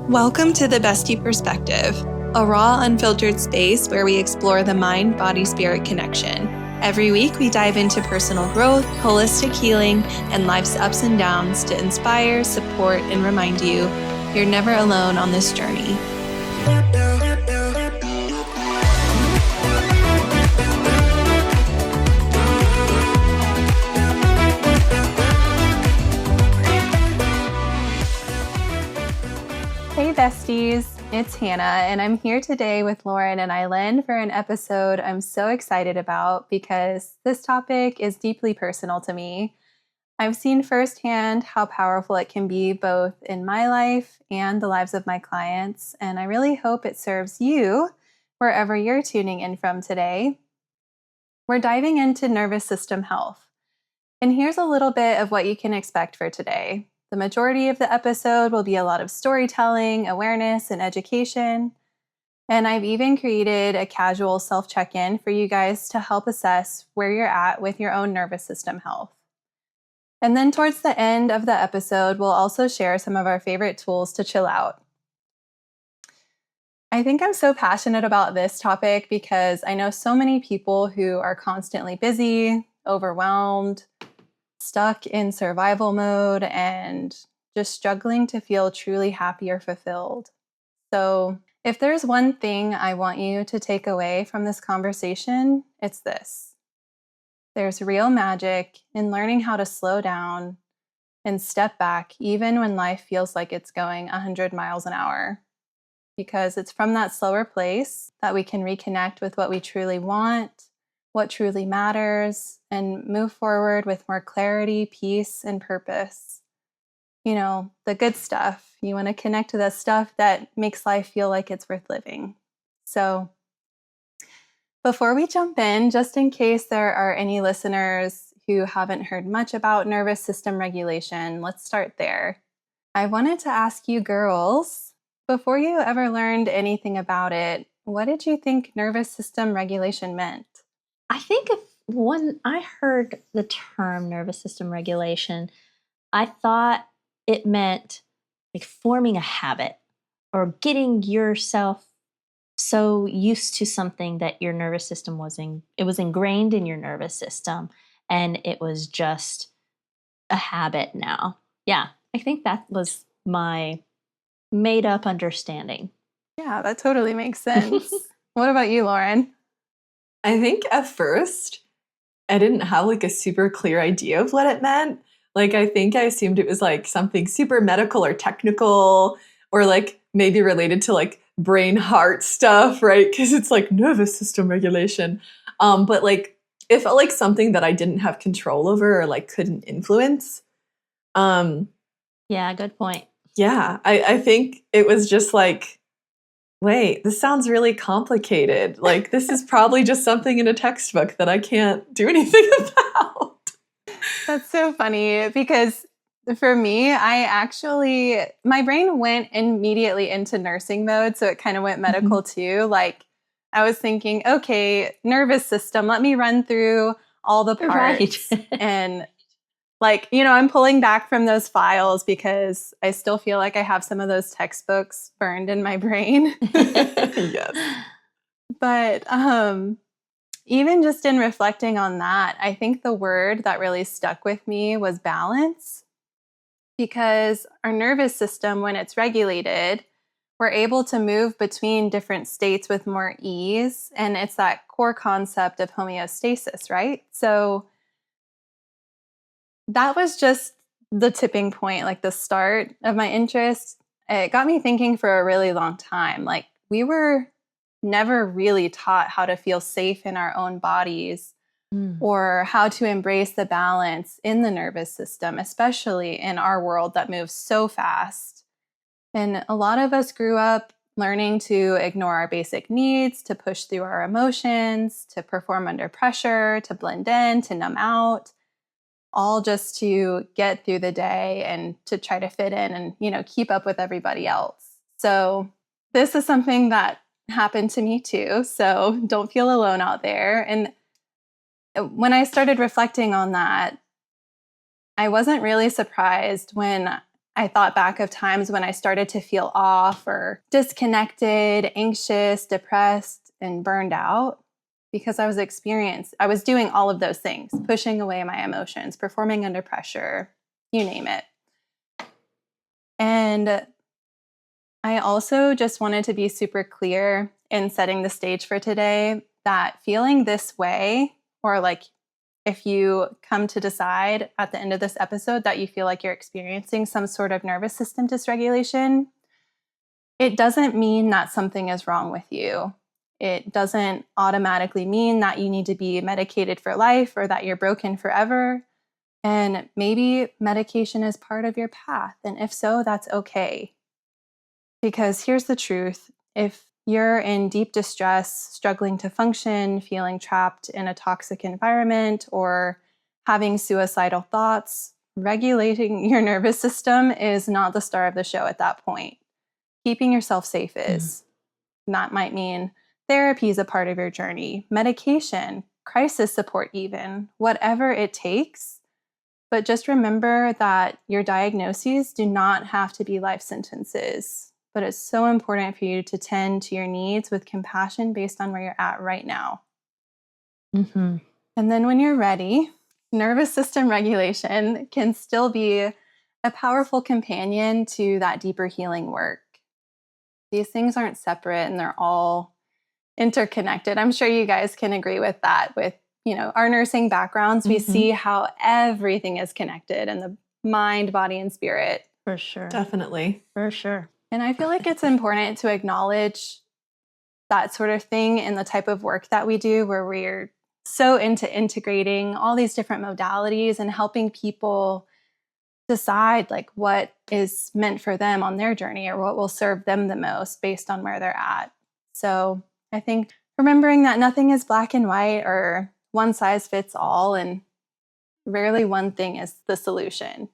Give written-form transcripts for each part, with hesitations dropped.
Welcome to the Bestie Perspective, a raw, unfiltered space where we explore the mind, body, spirit connection. Every week, we dive into personal growth, holistic healing, and life's ups and downs to inspire, support, and remind you you're never alone on this journey. Hey besties, it's Hannah, and I'm here today with Lauren and Eileen for an episode I'm so excited about because this topic is deeply personal to me. I've seen firsthand how powerful it can be both in my life and the lives of my clients, and I really hope it serves you wherever you're tuning in from today. We're diving into nervous system health, and here's a little bit of what you can expect for today. The majority of the episode will be a lot of storytelling, awareness, and education. And I've even created a casual self-check-in for you guys to help assess where you're at with your own nervous system health. And then towards the end of the episode, we'll also share some of our favorite tools to chill out. I think I'm so passionate about this topic because I know so many people who are constantly busy, overwhelmed, stuck in survival mode, and just struggling to feel truly happy or fulfilled. So if there's one thing I want you to take away from this conversation, it's this. There's real magic in learning how to slow down and step back even when life feels like it's going 100 miles an hour. Because it's from that slower place that we can reconnect with what we truly want, what truly matters, and move forward with more clarity, peace, and purpose. You know, the good stuff. You want to connect to the stuff that makes life feel like it's worth living. So before we jump in, just in case there are any listeners who haven't heard much about nervous system regulation, let's start there. I wanted to ask you girls, before you ever learned anything about it, what did you think nervous system regulation meant? I think when I heard the term nervous system regulation, I thought it meant like forming a habit or getting yourself so used to something that your nervous system was ingrained in your nervous system, and it was just a habit now. Yeah, I think that was my made up understanding. Yeah, that totally makes sense. What about you, Lauren? I think at first I didn't have like a super clear idea of what it meant. Like I think I assumed it was like something super medical or technical or like maybe related to like brain heart stuff, right? Because it's like nervous system regulation. But like it felt like something that I didn't have control over or like couldn't influence. Yeah, good point. Yeah, I think it was just like, wait, this sounds really complicated. Like, this is probably just something in a textbook that I can't do anything about. That's so funny because for me, my brain went immediately into nursing mode. So it kind of went medical too. Like I was thinking, okay, nervous system, let me run through all the parts. Right. And like, you know, I'm pulling back from those files because I still feel like I have some of those textbooks burned in my brain. Yes. But even just in reflecting on that, I think the word that really stuck with me was balance. Because our nervous system, when it's regulated, we're able to move between different states with more ease. And it's that core concept of homeostasis, right? So that was just the tipping point, like the start of my interest. It got me thinking for a really long time. Like we were never really taught how to feel safe in our own bodies or how to embrace the balance in the nervous system, especially in our world that moves so fast. And a lot of us grew up learning to ignore our basic needs, to push through our emotions, to perform under pressure, to blend in, to numb out, all just to get through the day and to try to fit in and, you know, keep up with everybody else. So this is something that happened to me too. So don't feel alone out there. And when I started reflecting on that, I wasn't really surprised when I thought back of times when I started to feel off or disconnected, anxious, depressed, and burned out because I was doing all of those things, pushing away my emotions, performing under pressure, you name it. And I also just wanted to be super clear in setting the stage for today that feeling this way, or like if you come to decide at the end of this episode that you feel like you're experiencing some sort of nervous system dysregulation, it doesn't mean that something is wrong with you. It doesn't automatically mean that you need to be medicated for life or that you're broken forever. And maybe medication is part of your path. And if so, that's okay. Because here's the truth. If you're in deep distress, struggling to function, feeling trapped in a toxic environment, or having suicidal thoughts, regulating your nervous system is not the star of the show at that point. Keeping yourself safe is. That might mean therapy is a part of your journey, medication, crisis support even, whatever it takes. But just remember that your diagnoses do not have to be life sentences. But it's so important for you to tend to your needs with compassion based on where you're at right now. Mm-hmm. And then when you're ready, nervous system regulation can still be a powerful companion to that deeper healing work. These things aren't separate and they're all interconnected. I'm sure you guys can agree with that. With, our nursing backgrounds, we see how everything is connected in the mind, body, and spirit. For sure. Definitely. For sure. And I feel like it's important to acknowledge that sort of thing in the type of work that we do, where we're so into integrating all these different modalities and helping people decide like what is meant for them on their journey or what will serve them the most based on where they're at. So I think remembering that nothing is black and white or one size fits all, and rarely one thing is the solution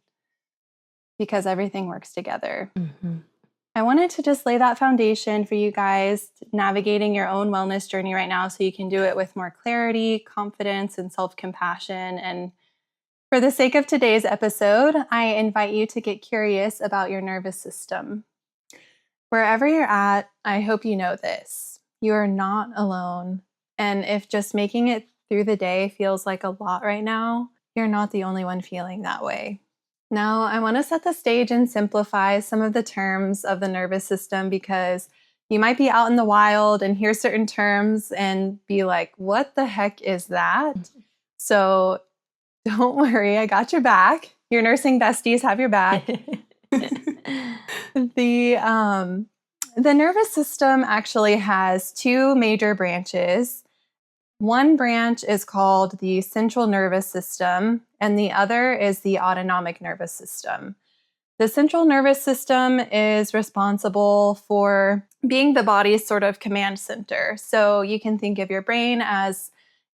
because everything works together. Mm-hmm. I wanted to just lay that foundation for you guys navigating your own wellness journey right now so you can do it with more clarity, confidence, and self-compassion. And for the sake of today's episode, I invite you to get curious about your nervous system. Wherever you're at, I hope you know this. You are not alone. And if just making it through the day feels like a lot right now, you're not the only one feeling that way. Now, I want to set the stage and simplify some of the terms of the nervous system because you might be out in the wild and hear certain terms and be like, what the heck is that? So don't worry, I got your back. Your nursing besties have your back. The nervous system actually has two major branches. One branch is called the central nervous system, and the other is the autonomic nervous system. The central nervous system is responsible for being the body's sort of command center. So you can think of your brain as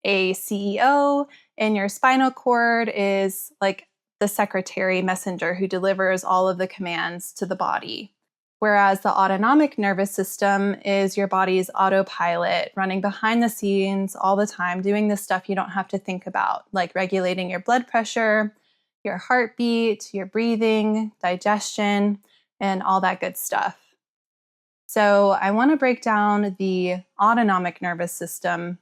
a CEO, and your spinal cord is like the secretary messenger who delivers all of the commands to the body. Whereas the autonomic nervous system is your body's autopilot, running behind the scenes all the time, doing the stuff you don't have to think about, like regulating your blood pressure, your heartbeat, your breathing, digestion, and all that good stuff. So I want to break down the autonomic nervous system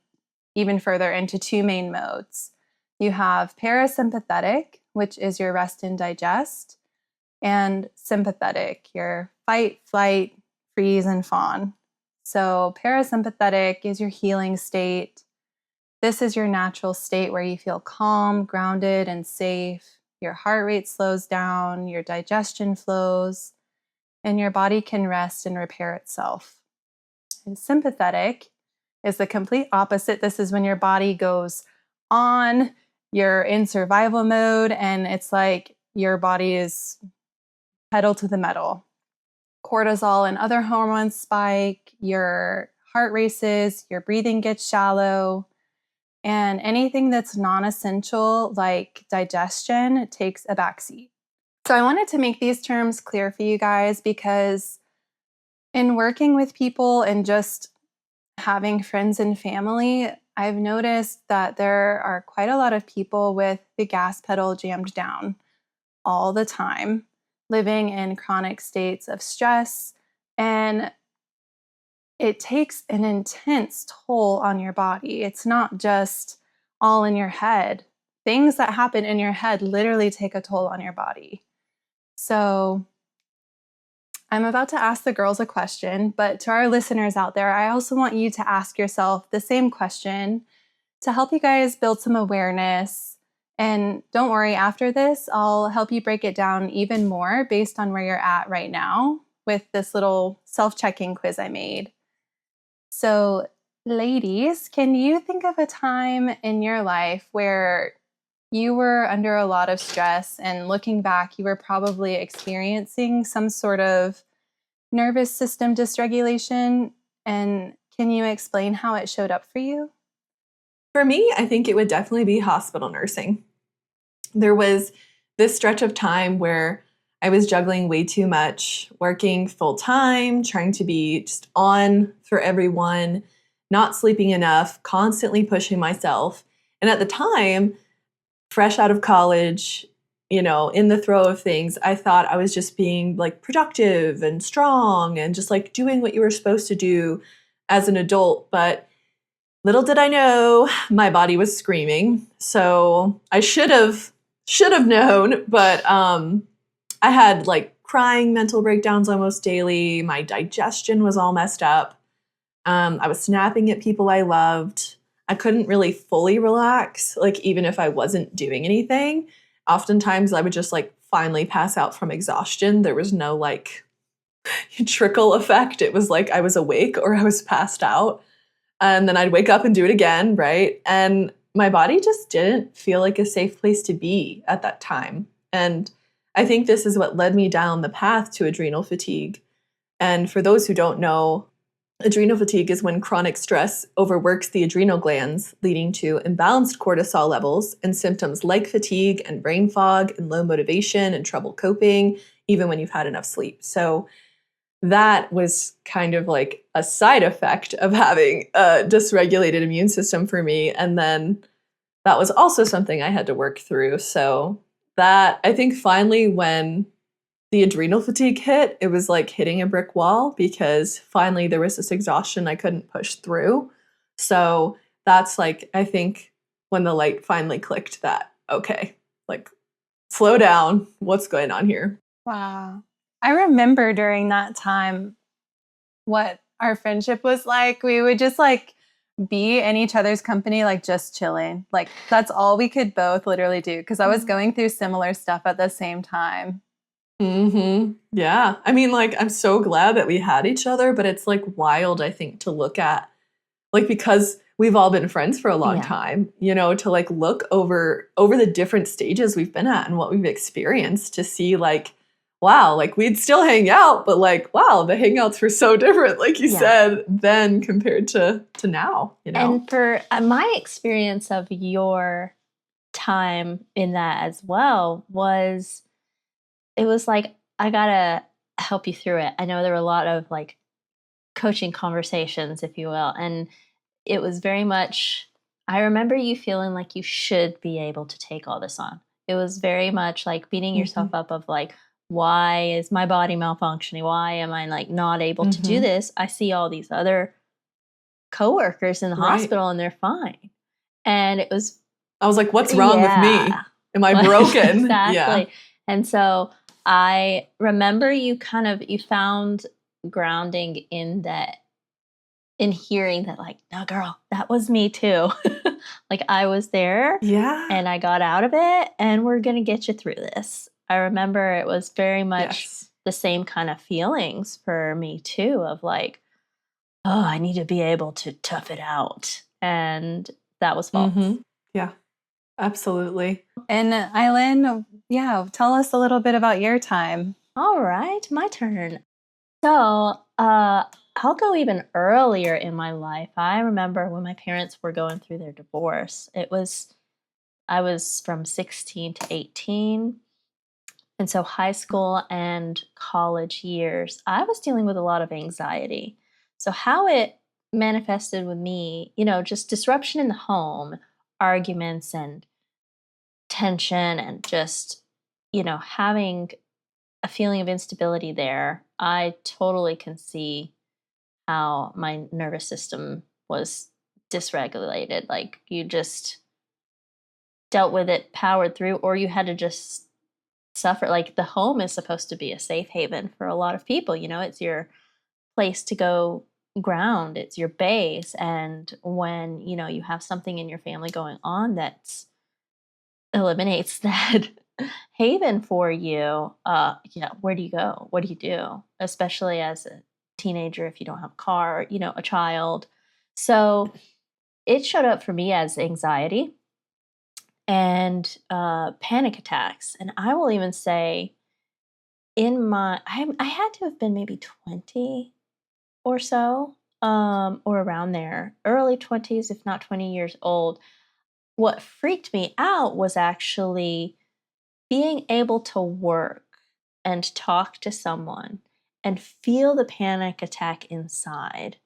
even further into two main modes. You have parasympathetic, which is your rest and digest, and sympathetic, your fight, flight, freeze, and fawn. So parasympathetic is your healing state. This is your natural state where you feel calm, grounded, and safe. Your heart rate slows down, your digestion flows, and your body can rest and repair itself. And sympathetic is the complete opposite. This is when your body goes on, you're in survival mode, and it's like your body is pedal to the metal. Cortisol and other hormones spike, your heart races, your breathing gets shallow, and anything that's non-essential like digestion takes a backseat. So I wanted to make these terms clear for you guys because in working with people and just having friends and family, I've noticed that there are quite a lot of people with the gas pedal jammed down all the time. living in chronic states of stress, and it takes an intense toll on your body. It's not just all in your head. Things that happen in your head literally take a toll on your body. So I'm about to ask the girls a question, but to our listeners out there, I also want you to ask yourself the same question to help you guys build some awareness. And don't worry, after this, I'll help you break it down even more based on where you're at right now with this little self-checking quiz I made. So, ladies, can you think of a time in your life where you were under a lot of stress and looking back, you were probably experiencing some sort of nervous system dysregulation? And can you explain how it showed up for you? For me, I think it would definitely be hospital nursing. There was this stretch of time where I was juggling way too much, working full time, trying to be just on for everyone, not sleeping enough, constantly pushing myself. And at the time, fresh out of college, in the throw of things, I thought I was just being like productive and strong and just like doing what you were supposed to do as an adult. But little did I know my body was screaming. So I should have known, but I had like crying mental breakdowns almost daily. My digestion was all messed up. I was snapping at people I loved. I couldn't really fully relax, like even if I wasn't doing anything. Oftentimes I would just like finally pass out from exhaustion. There was no like trickle effect. It was like I was awake or I was passed out. And then I'd wake up and do it again, right? And my body just didn't feel like a safe place to be at that time. And I think this is what led me down the path to adrenal fatigue. And for those who don't know, adrenal fatigue is when chronic stress overworks the adrenal glands, leading to imbalanced cortisol levels and symptoms like fatigue and brain fog and low motivation and trouble coping, even when you've had enough sleep. So that was kind of like a side effect of having a dysregulated immune system for me. And then that was also something I had to work through. So that, I think finally when the adrenal fatigue hit, it was like hitting a brick wall because finally there was this exhaustion I couldn't push through. So that's like, I think when the light finally clicked that, okay, like slow down, what's going on here? Wow. I remember during that time what our friendship was like. We would just like be in each other's company, like just chilling. Like that's all we could both literally do because I was going through similar stuff at the same time. Yeah. I mean, like, I'm so glad that we had each other, but it's like wild, I think, to look at, like, because we've all been friends for a long time, to like look over the different stages we've been at and what we've experienced to see like, wow, like we'd still hang out, but like, wow, the hangouts were so different, like you said, then compared to now, And for my experience of your time in that as well was, it was like, I gotta help you through it. I know there were a lot of like coaching conversations, if you will. And it was very much, I remember you feeling like you should be able to take all this on. It was very much like beating yourself up of like, why is my body malfunctioning? Why am I like not able to do this? I see all these other coworkers in the hospital and they're fine. And it was, I was like, what's wrong with me? Am I broken? Exactly. Yeah. And so I remember you found grounding in that, in hearing that like, no girl, that was me too. Like I was there and I got out of it and we're going to get you through this. I remember it was very much the same kind of feelings for me too of like, oh, I need to be able to tough it out. And that was false. Yeah, absolutely. And Eileen, tell us a little bit about your time. All right, my turn. So I'll go even earlier in my life. I remember when my parents were going through their divorce. I was from 16 to 18. And so high school and college years, I was dealing with a lot of anxiety. So how it manifested with me, just disruption in the home, arguments and tension and just, having a feeling of instability there. I totally can see how my nervous system was dysregulated. Like you just dealt with it, powered through, or you had to just suffer. Like the home is supposed to be a safe haven for a lot of people. You know, it's your place to go ground, it's your base. And when, you know, you have something in your family going on that eliminates that haven for you, yeah, where do you go? What do you do? Especially as a teenager, if you don't have a car, you know, a child. So it showed up for me as anxiety and panic attacks. And I will even say I had to have been maybe 20 or so, or around there, early 20s, if not 20 years old. What freaked me out was actually being able to work and talk to someone and feel the panic attack inside,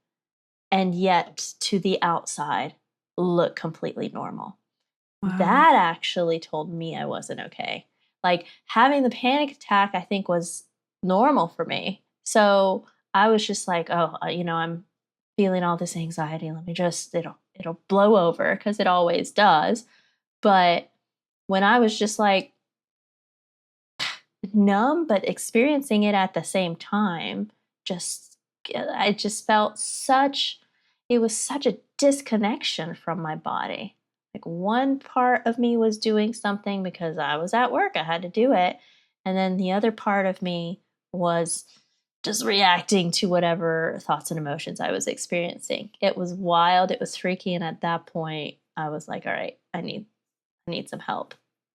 and yet to the outside look completely normal. Wow. That actually told me I wasn't okay. Like having the panic attack, I think, was normal for me. So I was just like, oh, you know, I'm feeling all this anxiety. Let me just, it'll blow over, because it always does. But when I was just like numb, but experiencing it at the same time, I just felt it was such a disconnection from my body. Like one part of me was doing something because I was at work, I had to do it. And then the other part of me was just reacting to whatever thoughts and emotions I was experiencing. It was wild, it was freaky. And at that point, I was like, all right, I need some help.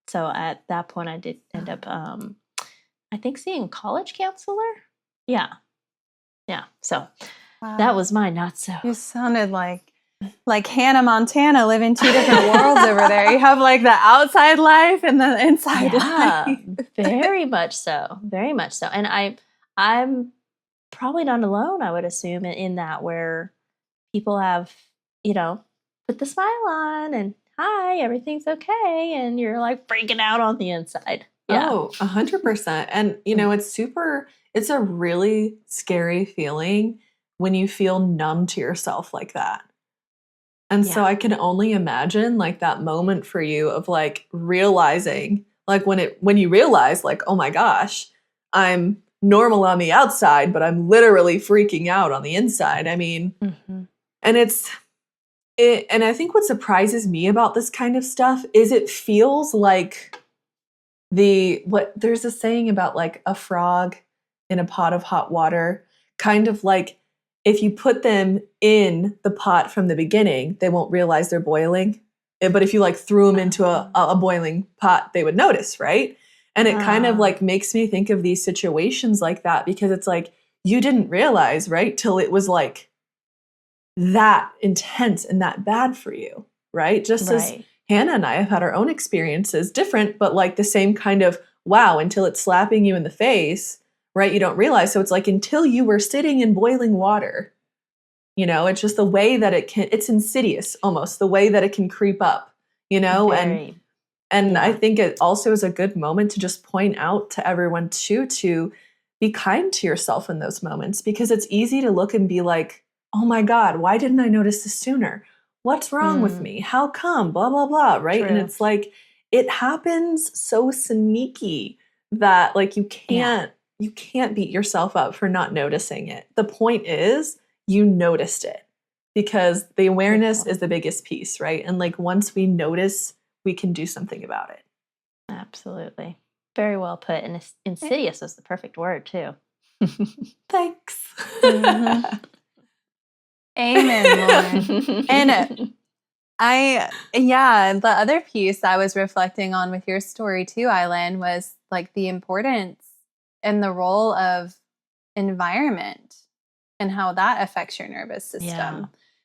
So at that point, I did end up, I think, seeing a college counselor. Yeah. So Wow. that was my not so. You sounded like Hannah Montana living two different worlds over there. You have like the outside life and the inside life. Very much so. Very much so. And I'm probably not alone, I would assume, in that, where people have, you know, put the smile on and hi, everything's okay. And you're like freaking out on the inside. Yeah. Oh, 100%. And, you know, it's a really scary feeling when you feel numb to yourself like that. And so I can only imagine like that moment for you of like realizing, like when you realize like, oh my gosh, I'm normal on the outside, but I'm literally freaking out on the inside. I mean, and and I think what surprises me about this kind of stuff is it feels like there's a saying about like a frog in a pot of hot water, kind of like if you put them in the pot from the beginning, they won't realize they're boiling. But if you like threw them into a boiling pot, they would notice, right? And it kind of like makes me think of these situations like that, because it's like you didn't realize, right, till it was like that intense and that bad for you, right? Just as Hannah and I have had our own experiences, different, but like the same kind of wow, until it's slapping you in the face, right? You don't realize. So it's like until you were sitting in boiling water, you know, it's just the way that it's insidious almost, the way that it can creep up, you know? And I think it also is a good moment to just point out to everyone too, to be kind to yourself in those moments, because it's easy to look and be like, oh my God, why didn't I notice this sooner? What's wrong with me? How come? Blah, blah, blah, right? True. And it's like, it happens so sneaky that like you can't beat yourself up for not noticing it. The point is you noticed it, because the awareness is the biggest piece, right? And like once we notice, we can do something about it. Absolutely. Very well put. And insidious is the perfect word too. Thanks. Amen, Lauren. And the other piece I was reflecting on with your story too, Eileen, was like the importance and the role of environment and how that affects your nervous system. Yeah.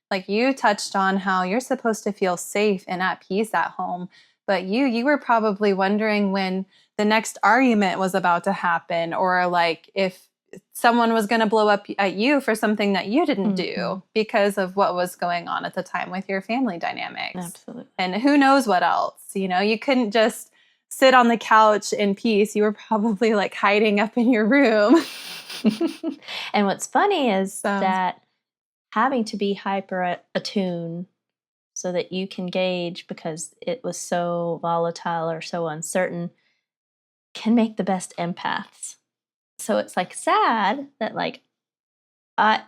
Like you touched on how you're supposed to feel safe and at peace at home, but you were probably wondering when the next argument was about to happen, or like if someone was going to blow up at you for something that you didn't do because of what was going on at the time with your family dynamics. Absolutely. And who knows what else, you know, you couldn't just sit on the couch in peace. You were probably like hiding up in your room. And what's funny is So- that having to be hyper attuned so that you can gauge, because it was so volatile or so uncertain, can make the best empaths. So it's like sad that like I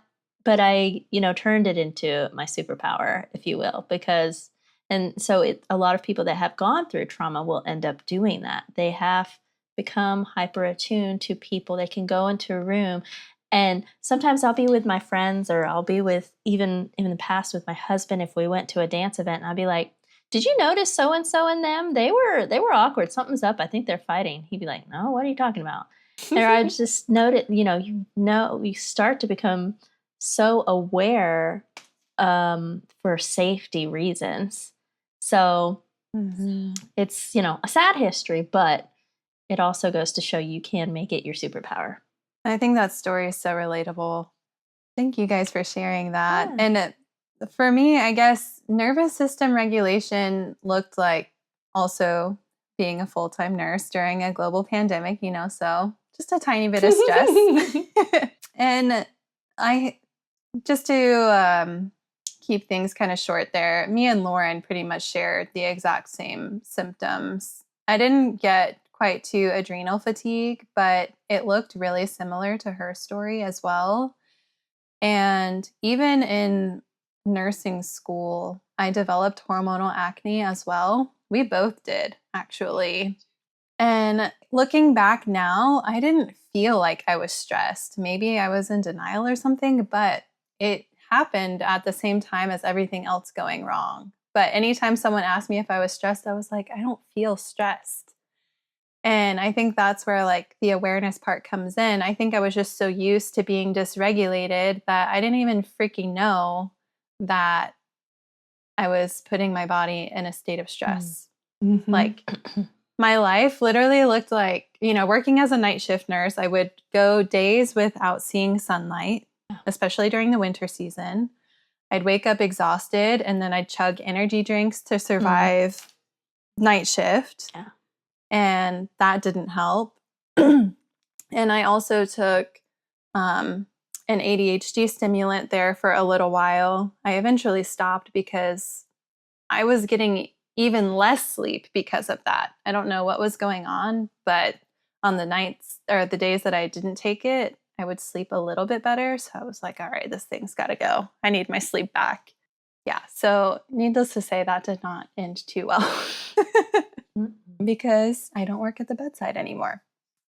turned it into my superpower, if you will, because a lot of people that have gone through trauma will end up doing that. They have become hyper attuned to people. They can go into a room, and sometimes I'll be with my friends, or I'll be with, even in the past with my husband, if we went to a dance event, and I'll be like, did you notice so and so and them? They were awkward. Something's up. I think they're fighting. He'd be like, no, what are you talking about? Or I just noted, you start to become so aware for safety reasons. So it's, a sad history, but it also goes to show you can make it your superpower. I think that story is so relatable. Thank you guys for sharing that. Yeah. And for me, I guess nervous system regulation looked like also being a full-time nurse during a global pandemic, so just a tiny bit of stress. And just to keep things kind of short there, me and Lauren pretty much shared the exact same symptoms. I didn't get quite to adrenal fatigue, but it looked really similar to her story as well. And even in nursing school, I developed hormonal acne as well. We both did, actually. And looking back now, I didn't feel like I was stressed. Maybe I was in denial or something, but it happened at the same time as everything else going wrong. But anytime someone asked me if I was stressed, I was like, I don't feel stressed. And I think that's where like the awareness part comes in. I think I was just so used to being dysregulated that I didn't even freaking know that I was putting my body in a state of stress. Mm-hmm. Like my life literally looked like, working as a night shift nurse, I would go days without seeing sunlight, especially during the winter season. I'd wake up exhausted, and then I'd chug energy drinks to survive night shift. Yeah. And that didn't help. And I also took an ADHD stimulant there for a little while. I eventually stopped because I was getting even less sleep because of that. I don't know what was going on, but on the nights or the days that I didn't take it, I would sleep a little bit better. So I was like, all right, this thing's got to go. I need my sleep back. Yeah. So needless to say, that did not end too well because I don't work at the bedside anymore.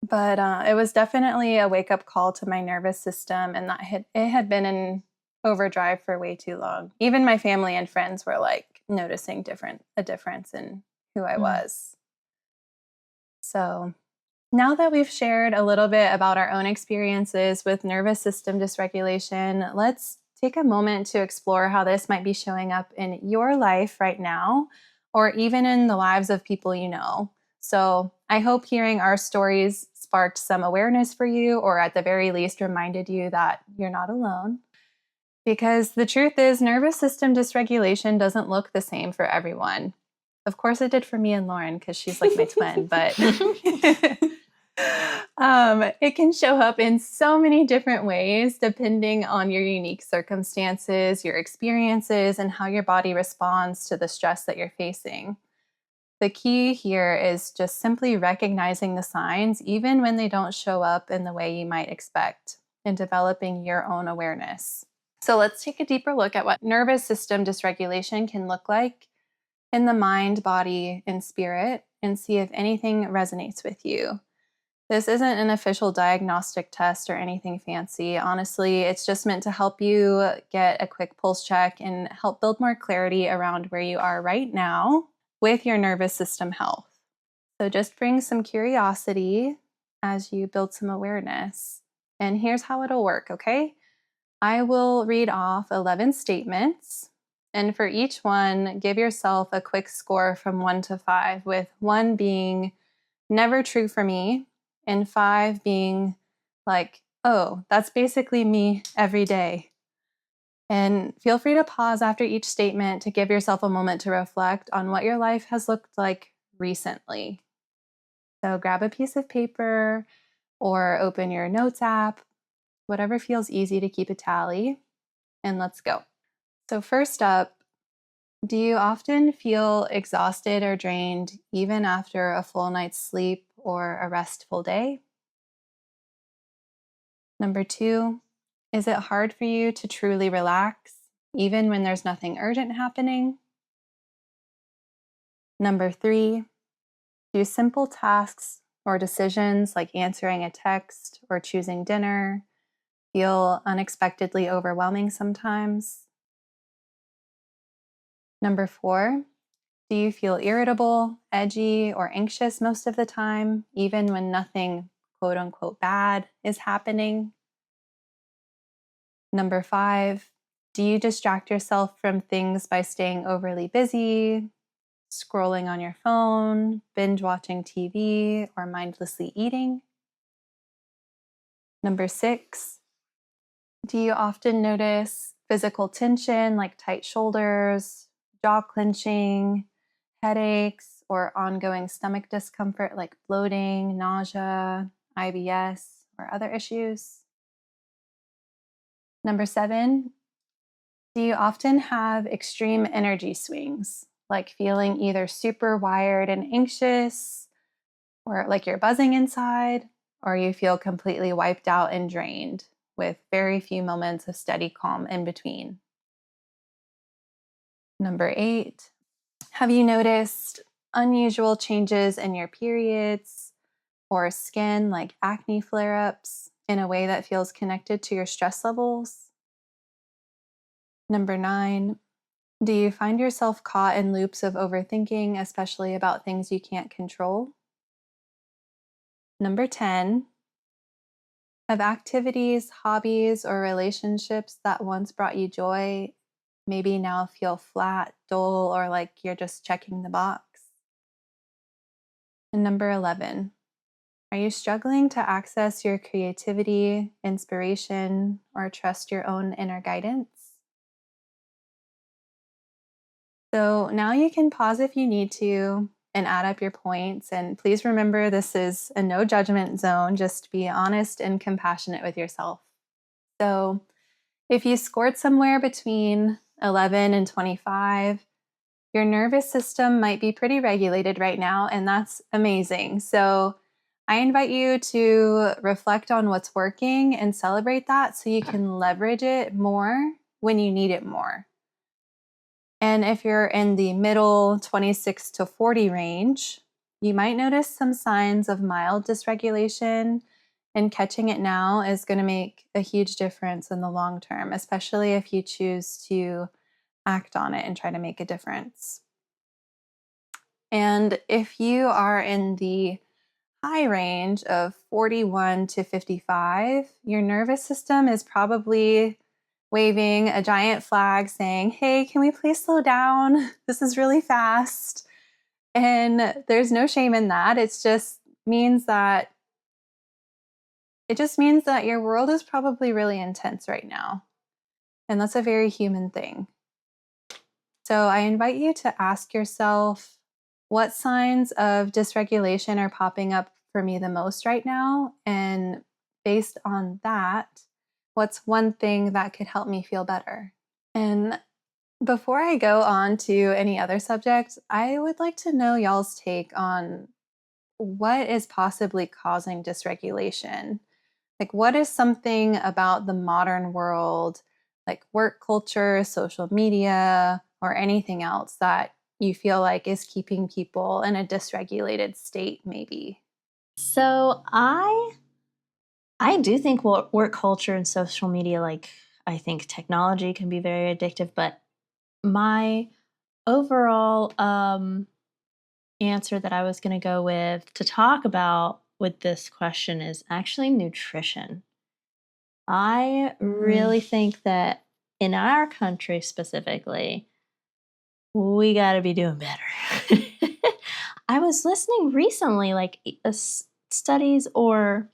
But it was definitely a wake-up call to my nervous system, and it had been in overdrive for way too long. Even my family and friends were like noticing a difference in who I was. So now that we've shared a little bit about our own experiences with nervous system dysregulation, let's take a moment to explore how this might be showing up in your life right now, or even in the lives of people you know. So I hope hearing our stories sparked some awareness for you, or at the very least reminded you that you're not alone. Because the truth is, nervous system dysregulation doesn't look the same for everyone. Of course it did for me and Lauren, because she's like my twin, but it can show up in so many different ways depending on your unique circumstances, your experiences, and how your body responds to the stress that you're facing. The key here is just simply recognizing the signs, even when they don't show up in the way you might expect, and developing your own awareness. So let's take a deeper look at what nervous system dysregulation can look like in the mind, body, and spirit, and see if anything resonates with you. This isn't an official diagnostic test or anything fancy. Honestly, it's just meant to help you get a quick pulse check and help build more clarity around where you are right now with your nervous system health. So just bring some curiosity as you build some awareness. And here's how it'll work, okay? I will read off 11 statements, and for each one, give yourself a quick score from 1 to 5, with 1 being never true for me, and 5 being like, oh, that's basically me every day. And feel free to pause after each statement to give yourself a moment to reflect on what your life has looked like recently. So grab a piece of paper or open your notes app, whatever feels easy to keep a tally, and let's go. So, first up, do you often feel exhausted or drained even after a full night's sleep or a restful day? Number 2, is it hard for you to truly relax even when there's nothing urgent happening? Number 3, do simple tasks or decisions like answering a text or choosing dinner feel unexpectedly overwhelming sometimes? Number 4, do you feel irritable, edgy, or anxious most of the time, even when nothing quote unquote bad is happening? Number 5, do you distract yourself from things by staying overly busy, scrolling on your phone, binge watching TV, or mindlessly eating? Number 6, do you often notice physical tension like tight shoulders, jaw clenching, headaches, or ongoing stomach discomfort like bloating, nausea, IBS, or other issues? Number 7, do you often have extreme energy swings, like feeling either super wired and anxious, or like you're buzzing inside, or you feel completely wiped out and drained with very few moments of steady calm in between? Number 8, have you noticed unusual changes in your periods or skin, like acne flare ups, in a way that feels connected to your stress levels? Number 9, do you find yourself caught in loops of overthinking, especially about things you can't control? Number 10, have activities, hobbies, or relationships that once brought you joy maybe now feel flat, dull, or like you're just checking the box? And number 11, are you struggling to access your creativity, inspiration, or trust your own inner guidance? So now you can pause if you need to and add up your points. And please remember, this is a no judgment zone. Just be honest and compassionate with yourself. So if you scored somewhere between 11 and 25, your nervous system might be pretty regulated right now, and that's amazing. So I invite you to reflect on what's working and celebrate that so you can leverage it more when you need it more. And if you're in the middle 26 to 40 range, you might notice some signs of mild dysregulation, and catching it now is going to make a huge difference in the long term, especially if you choose to act on it and try to make a difference. And if you are in the high range of 41 to 55, your nervous system is probably waving a giant flag saying, hey, can we please slow down? This is really fast. And there's no shame in that. It just means that your world is probably really intense right now. And that's a very human thing. So I invite you to ask yourself, what signs of dysregulation are popping up for me the most right now? And based on that, what's one thing that could help me feel better? And before I go on to any other subject, I would like to know y'all's take on what is possibly causing dysregulation. Like, what is something about the modern world, like work culture, social media, or anything else that you feel like is keeping people in a dysregulated state, maybe? So I do think work culture and social media, like I think technology can be very addictive, but my overall answer that I was going to go with to talk about with this question is actually nutrition. I really think that in our country specifically, we got to be doing better. I was listening recently, like studies, or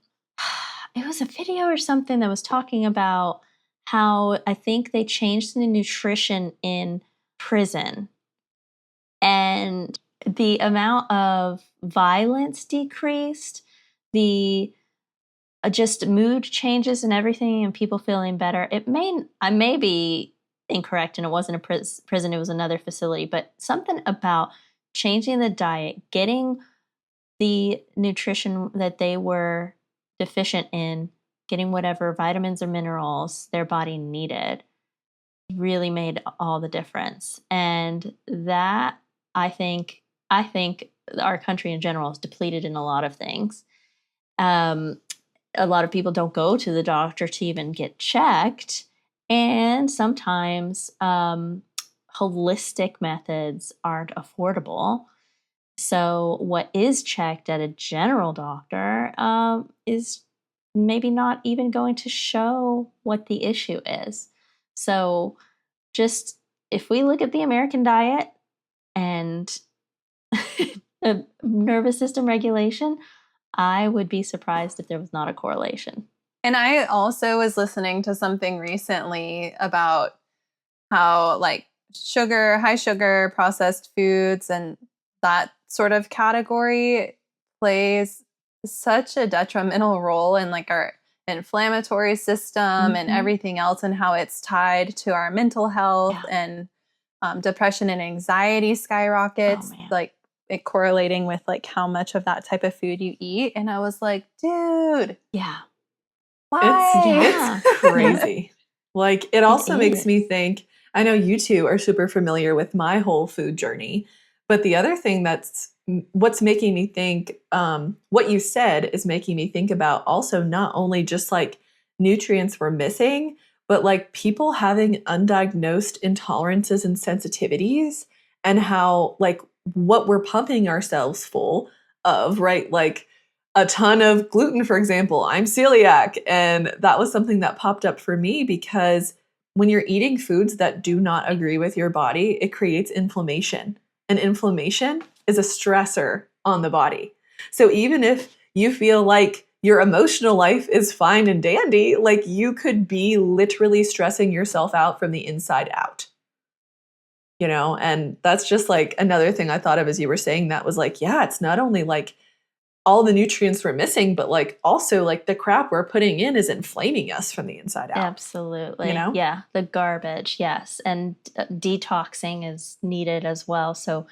it was a video or something that was talking about how I think they changed the nutrition in prison. And the amount of violence decreased, the just mood changes and everything, and people feeling better. I may be incorrect, and it wasn't a prison; it was another facility. But something about changing the diet, getting the nutrition that they were deficient in, getting whatever vitamins or minerals their body needed, really made all the difference. And that I think our country in general is depleted in a lot of things. A lot of people don't go to the doctor to even get checked. And sometimes holistic methods aren't affordable. So what is checked at a general doctor is maybe not even going to show what the issue is. So just if we look at the American diet and the nervous system regulation, I would be surprised if there was not a correlation. And I also was listening to something recently about how like high sugar processed foods and that sort of category plays such a detrimental role in like our inflammatory system and everything else, and how it's tied to our mental health and depression and anxiety skyrockets, like it correlating with like how much of that type of food you eat. And I was like, dude, why? It's crazy. Like it also makes me think, I know you two are super familiar with my whole food journey, but the other thing what's making me think, what you said is making me think about also not only just like nutrients we're missing, but like people having undiagnosed intolerances and sensitivities, and how like what we're pumping ourselves full of, right? Like a ton of gluten, for example. I'm celiac. And that was something that popped up for me because when you're eating foods that do not agree with your body, it creates inflammation. And inflammation is a stressor on the body. So even if you feel like your emotional life is fine and dandy, like you could be literally stressing yourself out from the inside out. You know, and that's just like another thing I thought of as you were saying that, was like, yeah, it's not only like all the nutrients we're missing, but like also like the crap we're putting in is inflaming us from the inside out. Absolutely. You know? Yeah. The garbage. Yes. And detoxing is needed as well. So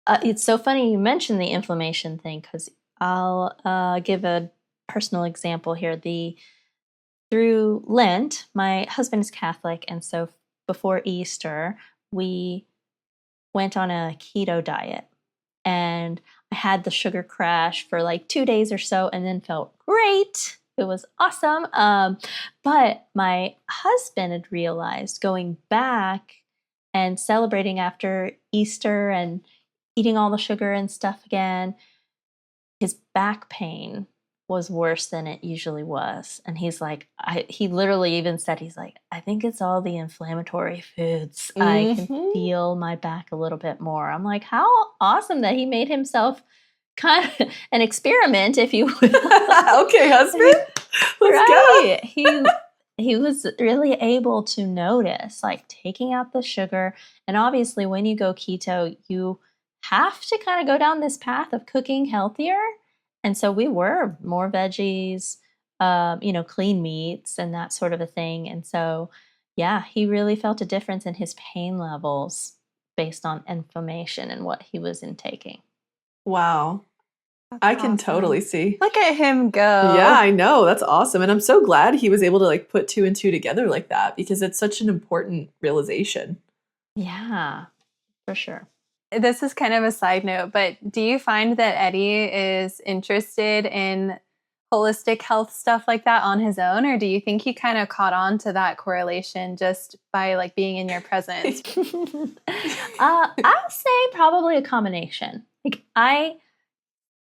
it's so funny you mentioned the inflammation thing, because I'll give a personal example here. Through Lent, my husband is Catholic. And so before Easter, we went on a keto diet, and I had the sugar crash for like 2 days or so, and then felt great. It was awesome. But my husband had realized, going back and celebrating after Easter and eating all the sugar and stuff again, his back pain was worse than it usually was. And he's like, he literally even said, he's like, I think it's all the inflammatory foods. I can feel my back a little bit more. I'm like, how awesome that he made himself kind of an experiment, if you will. Okay, husband. Let's go. He was really able to notice, like, taking out the sugar. And obviously when you go keto, you have to kind of go down this path of cooking healthier. And so we were more veggies, clean meats and that sort of a thing. And so, yeah, he really felt a difference in his pain levels based on inflammation and what he was intaking. Wow. I can totally see. Look at him go. Yeah, I know. That's awesome. And I'm so glad he was able to like put 2 and 2 together like that, because it's such an important realization. Yeah, for sure. This is kind of a side note, but do you find that Eddie is interested in holistic health stuff like that on his own? Or do you think he kind of caught on to that correlation just by like being in your presence? I'll say probably a combination. Like, I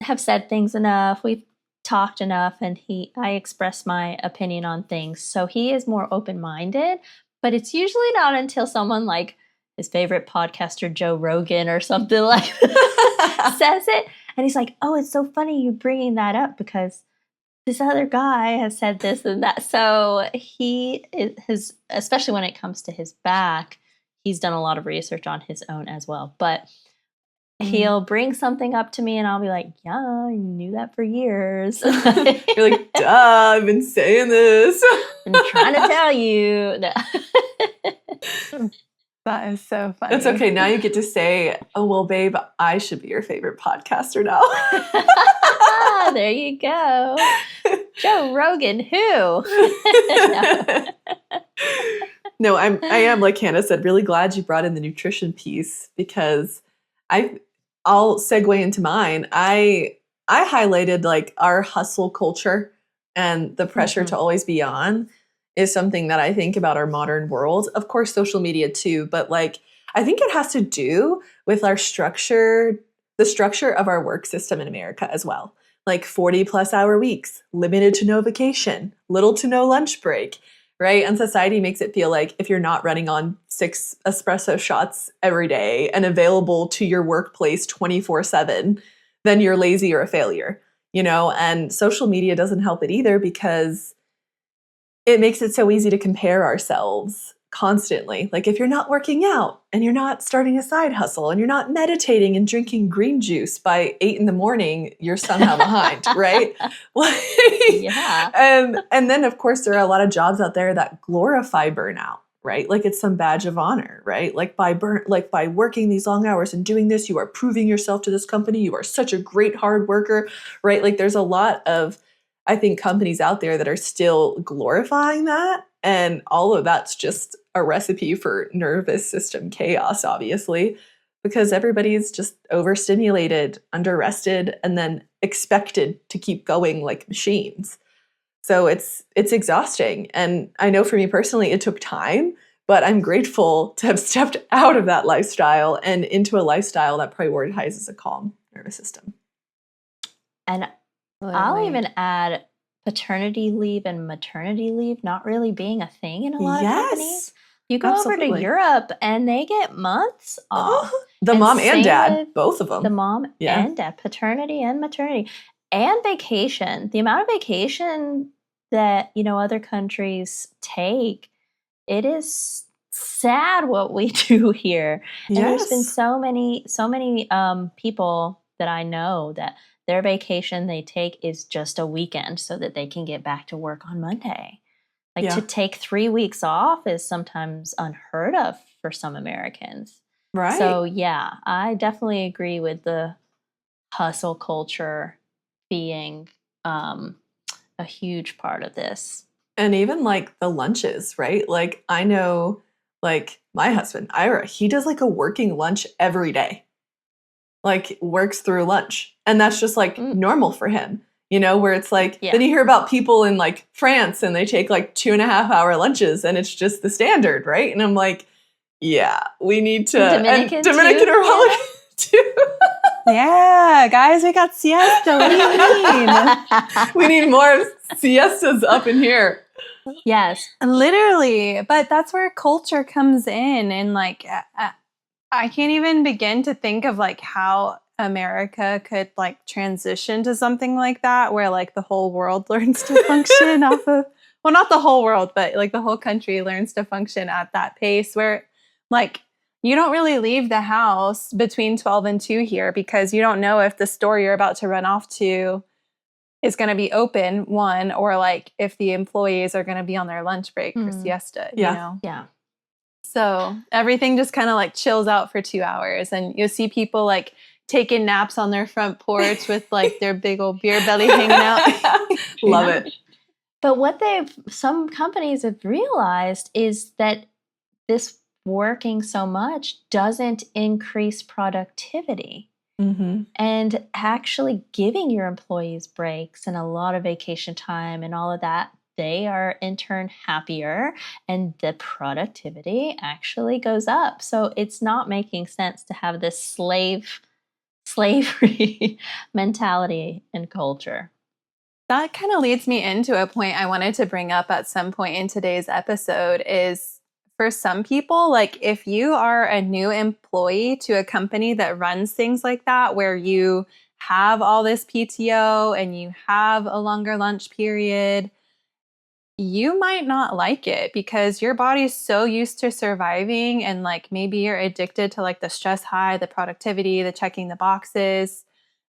have said things enough, we've talked enough, and I express my opinion on things. So he is more open-minded, but it's usually not until someone like his favorite podcaster, Joe Rogan or something like that, says it. And he's like, oh, it's so funny you bringing that up because this other guy has said this and that. So he has, especially when it comes to his back, he's done a lot of research on his own as well. But he'll bring something up to me and I'll be like, yeah, I knew that for years. You're like, duh, I've been saying this. I'm trying to tell you. No. That is so funny. It's okay. Now you get to say, oh, well, babe, I should be your favorite podcaster now. There you go. Joe Rogan, who? No, I am, like Hannah said, really glad you brought in the nutrition piece because I'll segue into mine. I highlighted like our hustle culture and the pressure to always be on is something that I think about our modern world. Of course, social media too, but like I think it has to do with our structure, the structure of our work system in America as well. Like 40+ hour weeks, limited to no vacation, little to no lunch break, right? And society makes it feel like if you're not running on 6 espresso shots every day and available to your workplace 24/7, then you're lazy or a failure, you know? And social media doesn't help it either because it makes it so easy to compare ourselves constantly. Like if you're not working out and you're not starting a side hustle and you're not meditating and drinking green juice by 8 a.m, you're somehow behind, right? Yeah. And then of course there are a lot of jobs out there that glorify burnout, right? Like it's some badge of honor, right? Like by working these long hours and doing this, you are proving yourself to this company. You are such a great hard worker, right? Like there's a lot of, I think, companies out there that are still glorifying that. And all of that's just a recipe for nervous system chaos, obviously, because everybody's just overstimulated, underrested, and then expected to keep going like machines. So it's exhausting. And I know for me personally, it took time, but I'm grateful to have stepped out of that lifestyle and into a lifestyle that prioritizes a calm nervous system. And I'll even add paternity leave and maternity leave not really being a thing in a lot of companies. You go over to Europe and they get months off. The And mom and same dad, with both of them. The mom and dad, paternity and maternity, and vacation. The amount of vacation that, you know, other countries take, it is sad what we do here. And there's been so many people that I know that their vacation they take is just a weekend so that they can get back to work on Monday. Like to take 3 weeks off is sometimes unheard of for some Americans. Right. So yeah, I definitely agree with the hustle culture being a huge part of this. And even like the lunches, right? Like I know like my husband, Ira, he does like a working lunch every day. Like works through lunch. And that's just like normal for him, you know, where it's like, then you hear about people in like France and they take like 2.5 hour lunches and it's just the standard, right? And I'm like, yeah, we need to. Dominican Republic too. Yeah, guys, we got siesta. What do you mean? We need more siestas up in here. Yes. Literally. But that's where culture comes in. And like, I can't even begin to think of like how America could like transition to something like that where like the whole world learns to function off of, well, not the whole world, but like the whole country learns to function at that pace where like you don't really leave the house between 12 and 2 here because you don't know if the store you're about to run off to is going to be open, one, or like if the employees are going to be on their lunch break for siesta, you know? Yeah. So everything just kind of like chills out for 2 hours and you'll see people like taking naps on their front porch with like their big old beer belly hanging out. Love it. But what some companies have realized is that this working so much doesn't increase productivity. And actually giving your employees breaks and a lot of vacation time and all of that, they are in turn happier and the productivity actually goes up. So it's not making sense to have this slavery mentality and culture. That kind of leads me into a point I wanted to bring up at some point in today's episode is for some people, like if you are a new employee to a company that runs things like that, where you have all this PTO and you have a longer lunch period, you might not like it because your body's so used to surviving, and like maybe you're addicted to like the stress high, the productivity, the checking the boxes.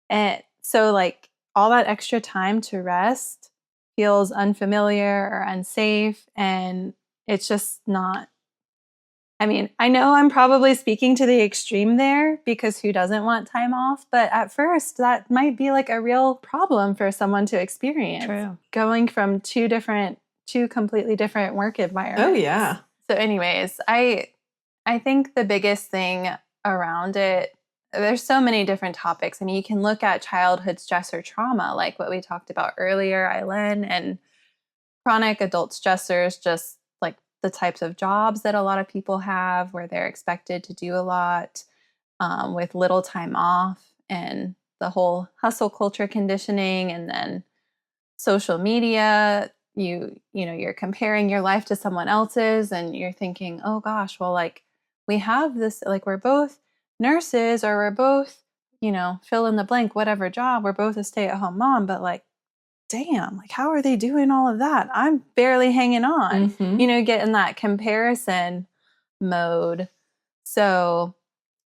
And so like all that extra time to rest feels unfamiliar or unsafe, and it's just not. I mean, I know I'm probably speaking to the extreme there because who doesn't want time off? But at first, that might be like a real problem for someone to experience. True. Going from two completely different work environments. Oh, yeah. So anyways, I think the biggest thing around it, there's so many different topics. I mean, you can look at childhood stress or trauma, like what we talked about earlier, Eileen, and chronic adult stressors, just like the types of jobs that a lot of people have where they're expected to do a lot with little time off, and the whole hustle culture conditioning, and then social media. You're comparing your life to someone else's, and you're thinking, oh gosh, well, like we have this, like we're both nurses, or we're both, fill in the blank, whatever job, we're both a stay-at-home mom, but like, damn, like how are they doing all of that? I'm barely hanging on. Get in that comparison mode. So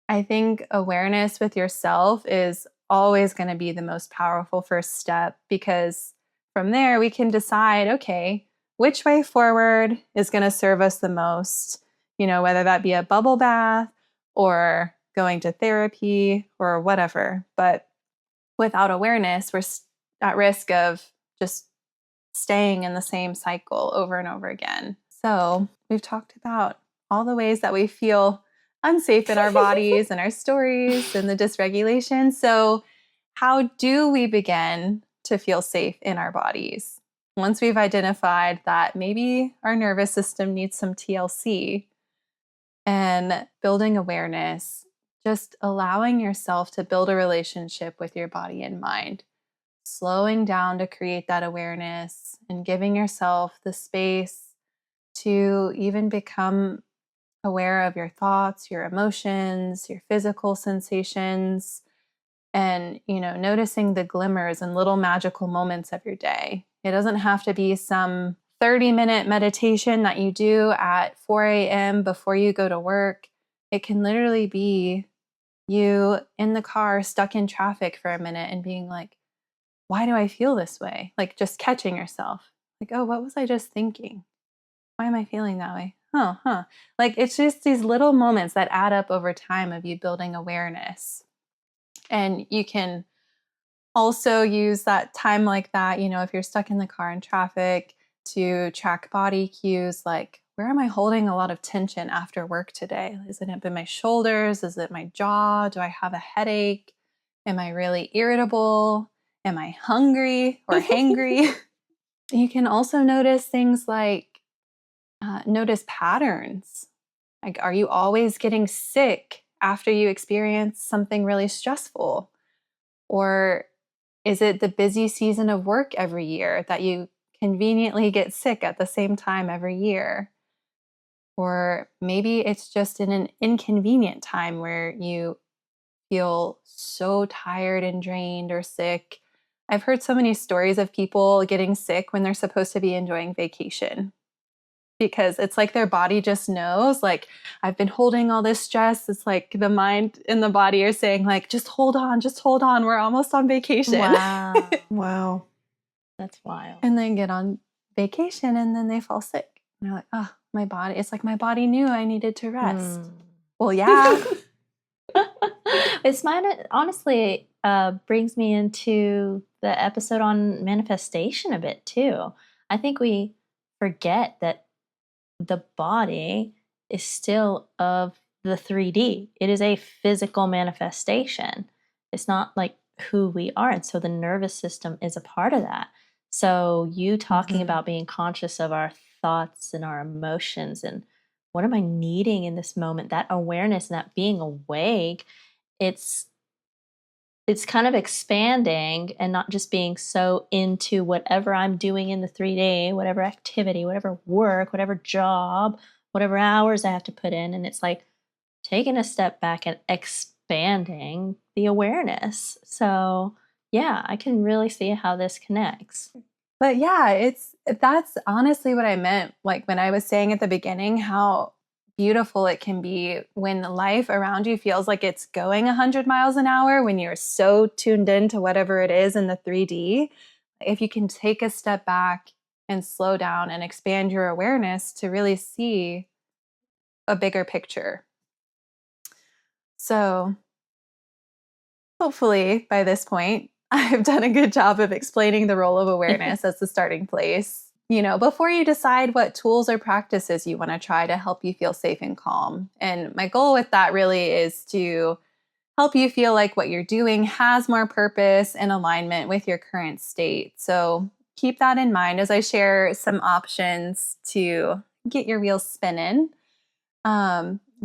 I think awareness with yourself is always going to be the most powerful first step, because from there we can decide, okay, which way forward is going to serve us the most, whether that be a bubble bath or going to therapy or whatever. But without awareness, we're at risk of just staying in the same cycle over and over again. So we've talked about all the ways that we feel unsafe in our bodies and our stories and the dysregulation. So how do we begin to feel safe in our bodies? Once we've identified that maybe our nervous system needs some TLC, and building awareness, just allowing yourself to build a relationship with your body and mind, slowing down to create that awareness, and giving yourself the space to even become aware of your thoughts, your emotions, your physical sensations, and, noticing the glimmers and little magical moments of your day. It doesn't have to be some 30-minute meditation that you do at 4 a.m. before you go to work. It can literally be you in the car, stuck in traffic for a minute and being like, why do I feel this way? Like just catching yourself. Like, oh, what was I just thinking? Why am I feeling that way? Oh. Like it's just these little moments that add up over time of you building awareness. And you can also use that time like that, if you're stuck in the car in traffic, to track body cues like, where am I holding a lot of tension after work today? Is it up in my shoulders? Is it my jaw? Do I have a headache? Am I really irritable? Am I hungry or hangry? You can also notice things like, notice patterns. Like, are you always getting sick after you experience something really stressful? Or is it the busy season of work every year that you conveniently get sick at the same time every year? Or maybe it's just in an inconvenient time where you feel so tired and drained or sick. I've heard so many stories of people getting sick when they're supposed to be enjoying vacation, because it's like their body just knows, like, I've been holding all this stress. It's like the mind and the body are saying, like, just hold on. We're almost on vacation. Wow. Wow. That's wild. And then get on vacation and then they fall sick. And they're like, oh, my body. It's like my body knew I needed to rest. Well, yeah. It's honestly brings me into the episode on manifestation a bit too. I think we forget that the body is still of the 3D. It is a physical manifestation. It's not like who we are. And so the nervous system is a part of that. So you talking about being conscious of our thoughts and our emotions and what am I needing in this moment, that awareness and that being awake, it's kind of expanding and not just being so into whatever I'm doing in the 3D, whatever activity, whatever work, whatever job, whatever hours I have to put in. And it's like taking a step back and expanding the awareness. So yeah, I can really see how this connects. But yeah, that's honestly what I meant. Like when I was saying at the beginning, how beautiful it can be when life around you feels like it's going 100 miles an hour, when you're so tuned into whatever it is in the 3D. If you can take a step back and slow down and expand your awareness to really see a bigger picture. So hopefully by this point, I've done a good job of explaining the role of awareness as the starting place, before you decide what tools or practices you want to try to help you feel safe and calm. And my goal with that really is to help you feel like what you're doing has more purpose and alignment with your current state. So keep that in mind as I share some options to get your wheels spinning.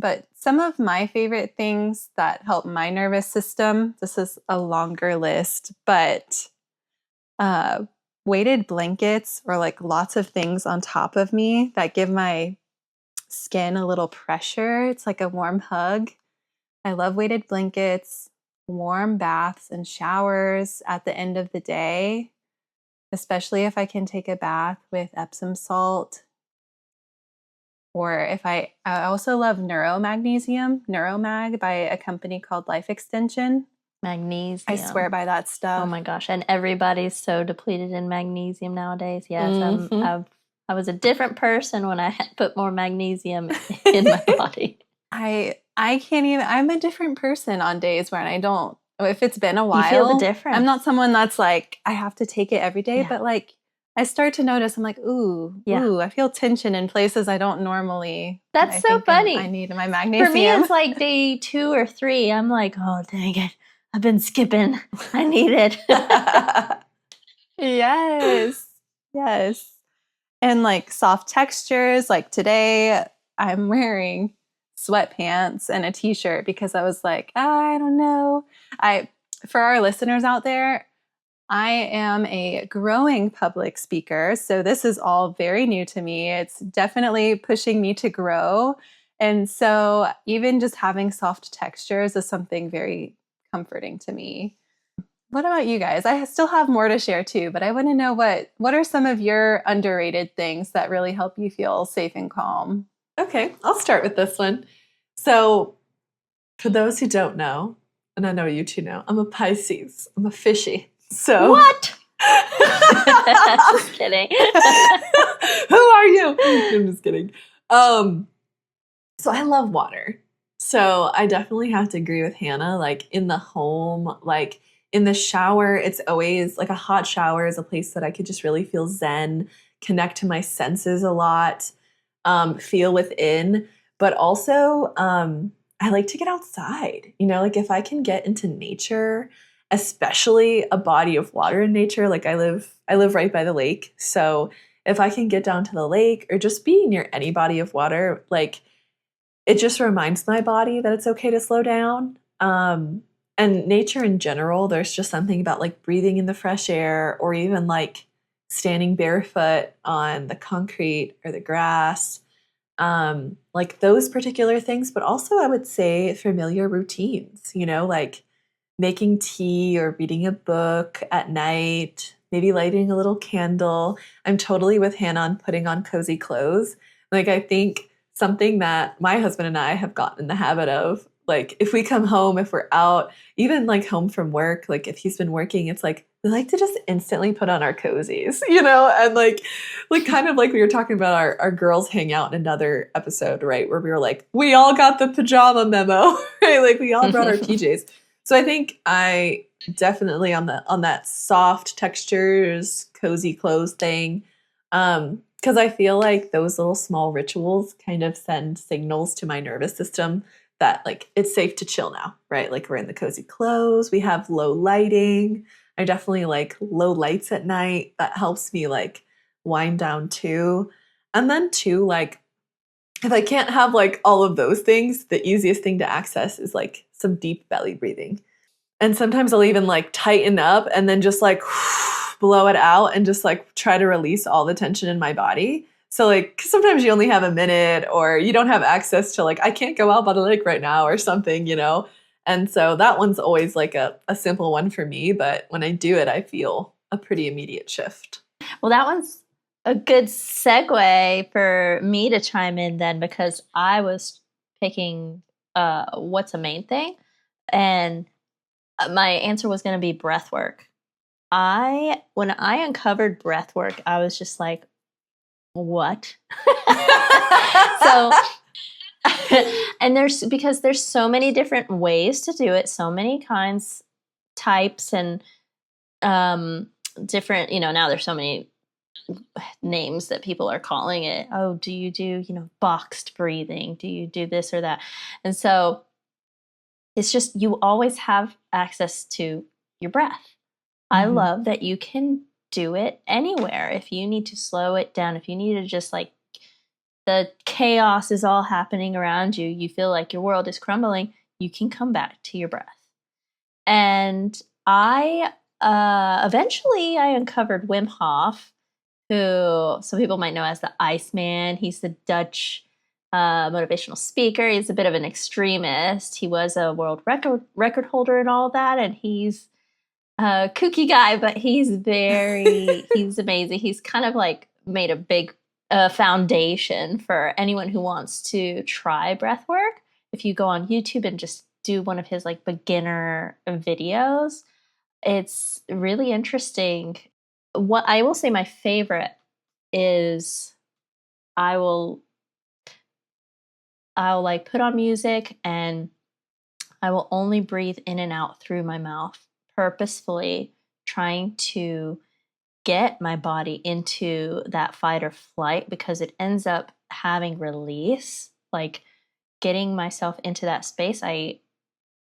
But some of my favorite things that help my nervous system, this is a longer list, but weighted blankets or like lots of things on top of me that give my skin a little pressure. It's like a warm hug. I love weighted blankets, warm baths and showers at the end of the day, especially if I can take a bath with Epsom salt. Or if I also love Neuromag by a company called Life Extension. Magnesium. I swear by that stuff. Oh my gosh. And everybody's so depleted in magnesium nowadays. Yes. I was a different person when I had put more magnesium in my body. I can't even, I'm a different person on days when I don't, if it's been a while. You feel the difference. I'm not someone that's like, I have to take it every day, but like, I start to notice, I'm like, ooh, I feel tension in places I don't normally. That's so funny. I need my magnesium. For me, it's like day 2 or 3. I'm like, oh, dang it. I've been skipping. I need it. Yes. And like soft textures, like today I'm wearing sweatpants and a t-shirt because I was like, I don't know. For our listeners out there, I am a growing public speaker, so this is all very new to me. It's definitely pushing me to grow. And so even just having soft textures is something very comforting to me. What about you guys? I still have more to share too, but I want to know what are some of your underrated things that really help you feel safe and calm? Okay, I'll start with this one. So for those who don't know, and I know you two know, I'm a Pisces. I'm a fishy. So what? Just kidding. Who are you? I'm just kidding. So I love water. So I definitely have to agree with Hannah. Like in the home, like in the shower, it's always like a hot shower is a place that I could just really feel zen, connect to my senses a lot, feel within. But also, I like to get outside. Like if I can get into nature, especially a body of water in nature. Like I live right by the lake. So if I can get down to the lake or just be near any body of water, like it just reminds my body that it's okay to slow down. And nature in general, there's just something about like breathing in the fresh air or even like standing barefoot on the concrete or the grass. Like those particular things, but also I would say familiar routines, like making tea or reading a book at night, maybe lighting a little candle. I'm totally with Hannah on putting on cozy clothes. Like I think something that my husband and I have gotten in the habit of, like if we come home, if we're out, even like home from work, like if he's been working, it's like we like to just instantly put on our cozies, and like kind of like we were talking about our girls hang out in another episode, right? Where we were like, we all got the pajama memo, right? Like we all brought our PJs. So I think I definitely on that soft textures, cozy clothes thing, because I feel like those little small rituals kind of send signals to my nervous system that like it's safe to chill now, right? Like we're in the cozy clothes, we have low lighting. I definitely like low lights at night. That helps me like wind down too. And then too, like if I can't have like all of those things, the easiest thing to access is like some deep belly breathing. And sometimes I'll even like tighten up and then just like blow it out and just like try to release all the tension in my body. So like sometimes you only have a minute or you don't have access to like, I can't go out by the lake right now or something, And so that one's always like a simple one for me. But when I do it, I feel a pretty immediate shift. Well, that one's a good segue for me to chime in then, because I was picking what's a main thing, and my answer was going to be breath work. When I uncovered breath work, I was just like, what? So, and because there's so many different ways to do it, so many kinds, types, and different, now there's so many names that people are calling it. Oh, do you do, boxed breathing? Do you do this or that? And so it's just, you always have access to your breath. I love that you can do it anywhere. If you need to slow it down, if you need to just like, the chaos is all happening around you, you feel like your world is crumbling, you can come back to your breath. And I eventually uncovered Wim Hof, who some people might know as the Iceman. He's the Dutch motivational speaker. He's a bit of an extremist. He was a world record holder and all that, and he's a kooky guy, but he's amazing. He's kind of like made a big foundation for anyone who wants to try breath work. If you go on YouTube and just do one of his like beginner videos, it's really interesting. What I will say my favorite is I'll like put on music and I will only breathe in and out through my mouth, purposefully trying to get my body into that fight or flight, because it ends up having release, like getting myself into that space.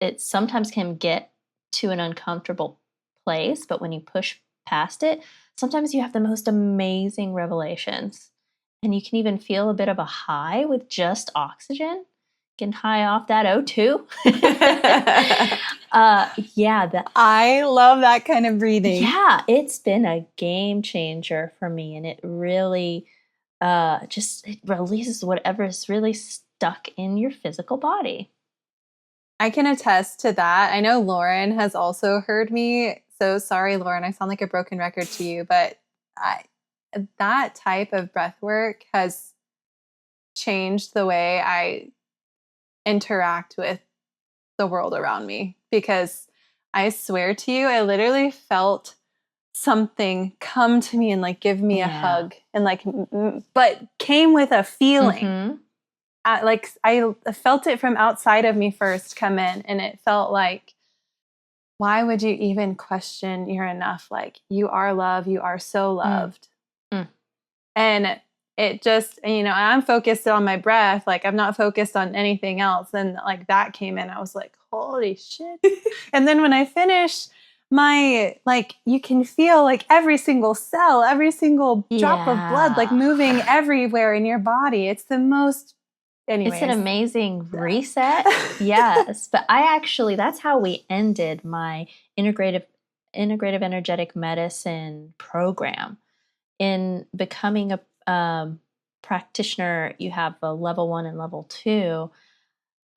It sometimes can get to an uncomfortable place, but when you push past it, sometimes you have the most amazing revelations, and you can even feel a bit of a high with just oxygen, getting high off that O2. I love that kind of breathing. Yeah, it's been a game changer for me, and it really it releases whatever is really stuck in your physical body. I can attest to that. I know Lauren has also heard me. So sorry, Lauren, I sound like a broken record to you, but that type of breath work has changed the way I interact with the world around me, because I swear to you, I literally felt something come to me and like give me a hug, and like, but came with a feeling. Like I felt it from outside of me first come in, and it felt like, why would you even question you're enough? Like, you are love. You are so loved. And it just, I'm focused on my breath. Like, I'm not focused on anything else. And like that came in, I was like, holy shit. And then when I finish you can feel like every single cell, every single drop of blood, like moving everywhere in your body. It's the most, anyways. It's an amazing reset. Yes. But that's how we ended my integrative energetic medicine program. In becoming a practitioner, you have a level 1 and level 2.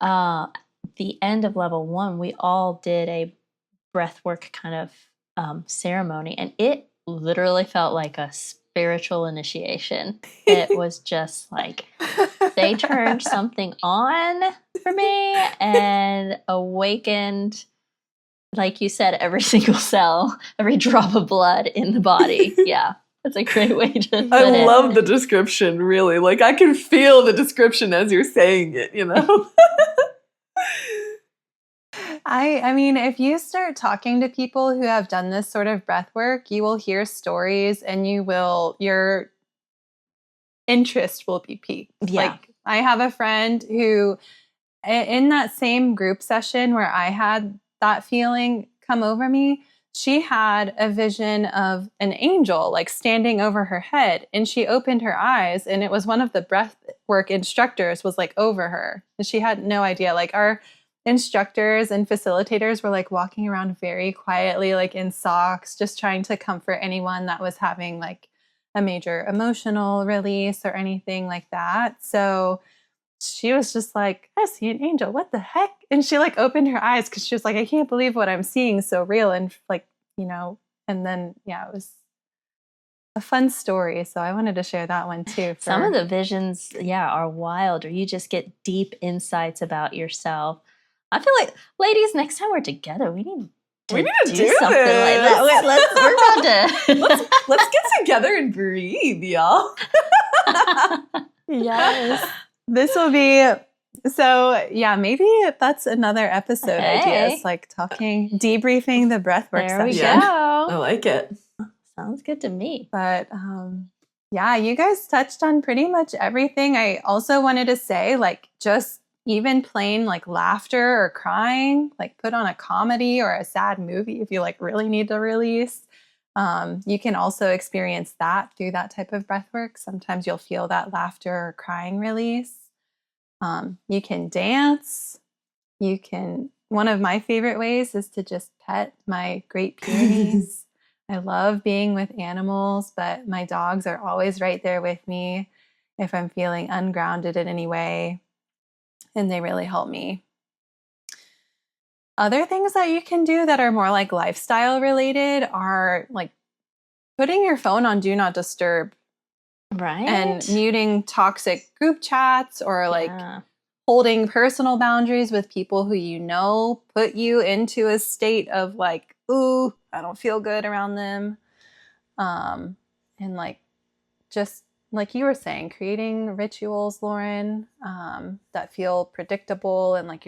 The end of level 1, we all did a breathwork kind of ceremony, and it literally felt like a spiritual initiation. It was just like they turned something on for me and awakened, like you said, every single cell, every drop of blood in the body. Yeah. That's a great way to put it. I love the description, really. Like, I can feel the description as you're saying it, I mean, if you start talking to people who have done this sort of breath work, you will hear stories, and your interest will be piqued. Yeah. Like, I have a friend who, in that same group session where I had that feeling come over me, she had a vision of an angel like standing over her head, and she opened her eyes, and it was one of the breath work instructors was like over her, and she had no idea. Like, our instructors and facilitators were like walking around very quietly, like in socks, just trying to comfort anyone that was having like a major emotional release or anything like that. So she was just like, I see an angel. What the heck? And she like opened her eyes because she was like, I can't believe what I'm seeing, so real. And like, and then, it was a fun story. So I wanted to share that one too. Some of the visions, are wild, or you just get deep insights about yourself. I feel like, ladies, next time we're together, we need to do something like that. We're about to let's get together and breathe, y'all. Yes. This will be maybe that's another episode idea. It's like debriefing the breathwork There we session. go. I like it. Sounds good to me. But you guys touched on pretty much everything. I also wanted to say, like, just even plain like laughter or crying, like put on a comedy or a sad movie if you like really need to release. You can also experience that through that type of breath work. Sometimes you'll feel that laughter or crying release. You can dance. One of my favorite ways is to just pet my Great Pyrenees. I love being with animals, but my dogs are always right there with me if I'm feeling ungrounded in any way, and they really help me. Other things that you can do that are more like lifestyle related are like putting your phone on Do Not Disturb. Right. And muting toxic group chats or like holding personal boundaries with people who you know put you into a state of like, ooh, I don't feel good around them. And like, just like you were saying, creating rituals, Lauren, that feel predictable and like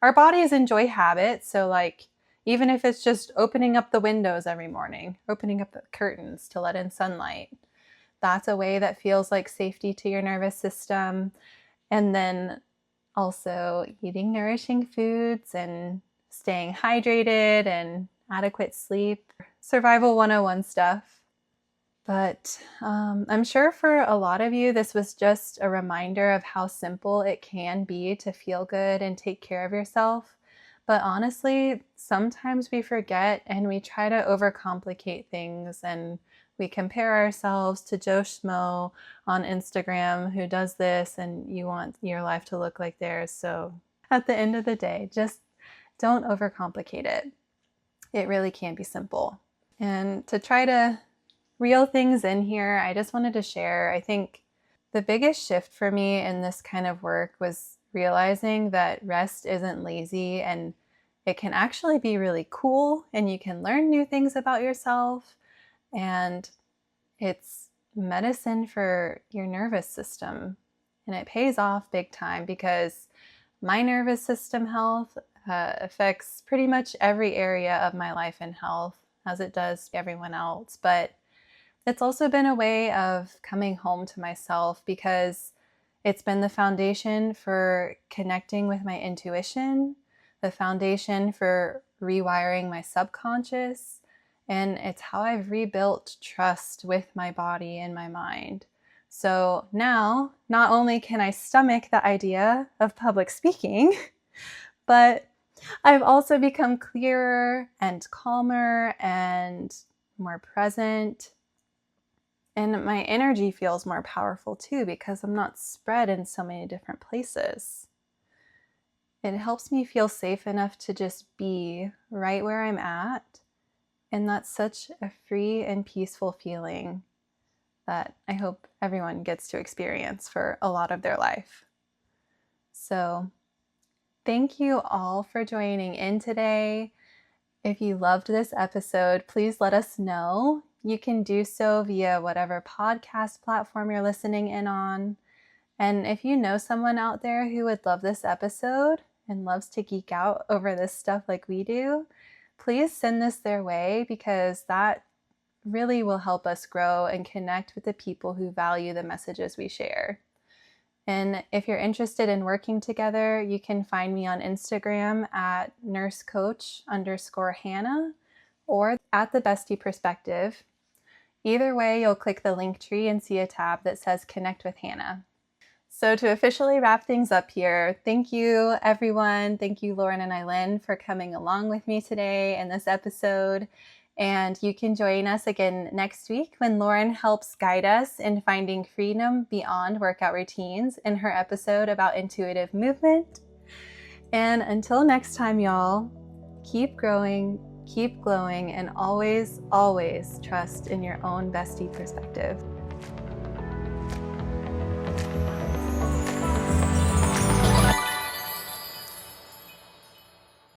our bodies enjoy habits. So like, even if it's just opening up the windows every morning, opening up the curtains to let in sunlight, that's a way that feels like safety to your nervous system. And then also eating nourishing foods and staying hydrated and adequate sleep. Survival 101 stuff. But I'm sure for a lot of you, this was just a reminder of how simple it can be to feel good and take care of yourself. But honestly, sometimes we forget and we try to overcomplicate things, and we compare ourselves to Joe Schmo on Instagram who does this, and you want your life to look like theirs. So at the end of the day, just don't overcomplicate it. It really can be simple. And to try to reel things in here, I just wanted to share, I think the biggest shift for me in this kind of work was realizing that rest isn't lazy, and it can actually be really cool, and you can learn new things about yourself. And it's medicine for your nervous system. And it pays off big time because my nervous system health affects pretty much every area of my life and health, as it does everyone else. But it's also been a way of coming home to myself because it's been the foundation for connecting with my intuition, the foundation for rewiring my subconscious, and it's how I've rebuilt trust with my body and my mind. So now, not only can I stomach the idea of public speaking, but I've also become clearer and calmer and more present. And my energy feels more powerful too because I'm not spread in so many different places. It helps me feel safe enough to just be right where I'm at. And that's such a free and peaceful feeling that I hope everyone gets to experience for a lot of their life. So thank you all for joining in today. If you loved this episode, please let us know. You can do so via whatever podcast platform you're listening in on. And if you know someone out there who would love this episode and loves to geek out over this stuff like we do, please send this their way because that really will help us grow and connect with the people who value the messages we share. And if you're interested in working together, you can find me on Instagram at nursecoach_Hannah or at the Bestie Perspective. Either way, you'll click the link tree and see a tab that says Connect with Hannah. So to officially wrap things up here, thank you everyone. Thank you Lauren and Eileen for coming along with me today in this episode. And you can join us again next week when Lauren helps guide us in finding freedom beyond workout routines in her episode about intuitive movement. And until next time, y'all, keep growing, keep glowing, and always, always trust in your own bestie perspective.